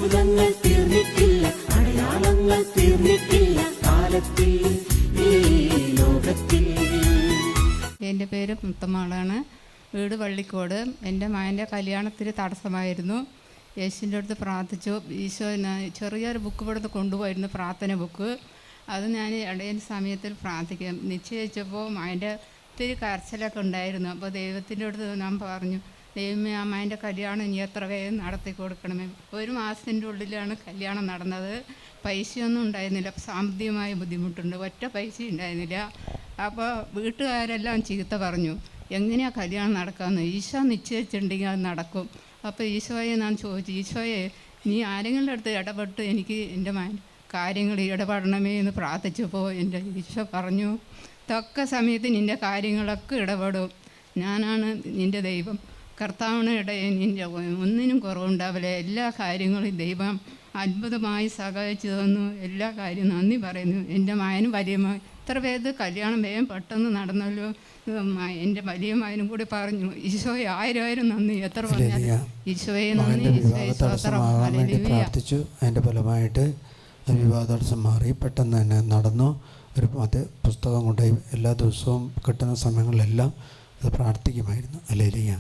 അത്ഭുതങ്ങൾ തീർന്നിട്ടില്ല, അടയാളങ്ങൾ തീർന്നിട്ടില്ല കാലത്തിൽ ഈ ലോകത്തിൽ. എൻ്റെ പേര് മുത്തമ്മാളാണ്. വീട് പള്ളിക്കോട്. എൻ്റെ മകൻ്റെ കല്യാണത്തിന് തടസ്സമായിരുന്നു. യേശുവിൻ്റെ അടുത്ത് പ്രാർത്ഥിച്ചു. ഈശോ ചെറിയൊരു ബുക്ക് ഇവിടുന്ന് കൊണ്ടുപോയിരുന്നു, പ്രാർത്ഥന ബുക്ക്. അത് ഞാൻ ഇടയൻ സമയത്തിൽ പ്രാർത്ഥിക്കാം നിശ്ചയിച്ചപ്പോൾ മകൻ്റെ ഒത്തിരി കരച്ചിലൊക്കെ ഉണ്ടായിരുന്നു. അപ്പോൾ ദൈവത്തിൻ്റെ അടുത്ത് ഞാൻ പറഞ്ഞു, ദൈവമേ ആ മകൻ്റെ കല്യാണം ഇനി എത്ര വേഗം നടത്തി കൊടുക്കണമേ. 1 മാസത്തിൻ്റെ ഉള്ളിലാണ് കല്യാണം നടന്നത്. പൈസയൊന്നും ഉണ്ടായിരുന്നില്ല, സാമ്പത്തികമായ ബുദ്ധിമുട്ടുണ്ട്, ഒറ്റ പൈസ ഉണ്ടായിരുന്നില്ല. അപ്പോൾ വീട്ടുകാരെല്ലാം ചീത്ത പറഞ്ഞു, എങ്ങനെയാണ് കല്യാണം നടക്കാമെന്ന്. ഈശോ നിശ്ചയിച്ചിട്ടുണ്ടെങ്കിൽ അത് നടക്കും. അപ്പോൾ ഈശോയെ ഞാൻ ചോദിച്ചു, ഈശോയെ നീ ആരെങ്കിലും അടുത്ത് ഇടപെട്ട് എനിക്ക് എൻ്റെ കാര്യങ്ങൾ ഇടപെടണമേ എന്ന് പ്രാർത്ഥിച്ചപ്പോൾ എൻ്റെ ഈശോ പറഞ്ഞു, തക്ക സമയത്ത് നിൻ്റെ കാര്യങ്ങളൊക്കെ ഇടപെടും. ഞാനാണ് നിൻ്റെ ദൈവം, കർത്താവിന് ഇടയിൽ നിൻ്റെ ഒന്നിനും കുറവുണ്ടാവില്ല. എല്ലാ കാര്യങ്ങളും ദൈവം അത്ഭുതമായി സഹായിച്ചു തന്നു. എല്ലാ കാര്യവും നന്ദി പറയുന്നു. എൻ്റെ മകനും വലിയ മകൻ ഇത്ര പേര് കല്യാണം വേഗം പെട്ടെന്ന് നടന്നല്ലോ. എൻ്റെ വലിയ മകനും കൂടി പറഞ്ഞു, ഈശോയെ 1000 നന്ദി. എത്ര പറഞ്ഞാൽ ഈശോയെ നന്ദി. പ്രാർത്ഥിച്ചു. അതിൻ്റെ ഫലമായിട്ട് വിവാഹ തടസ്സം മാറി, പെട്ടെന്ന് തന്നെ നടന്നു. ഒരു പുസ്തകം കൊണ്ടുപോയി എല്ലാ ദിവസവും കിട്ടുന്ന സമയങ്ങളിലെല്ലാം അത് പ്രാർത്ഥിക്കുമായിരുന്നു. ഹല്ലേലൂയ.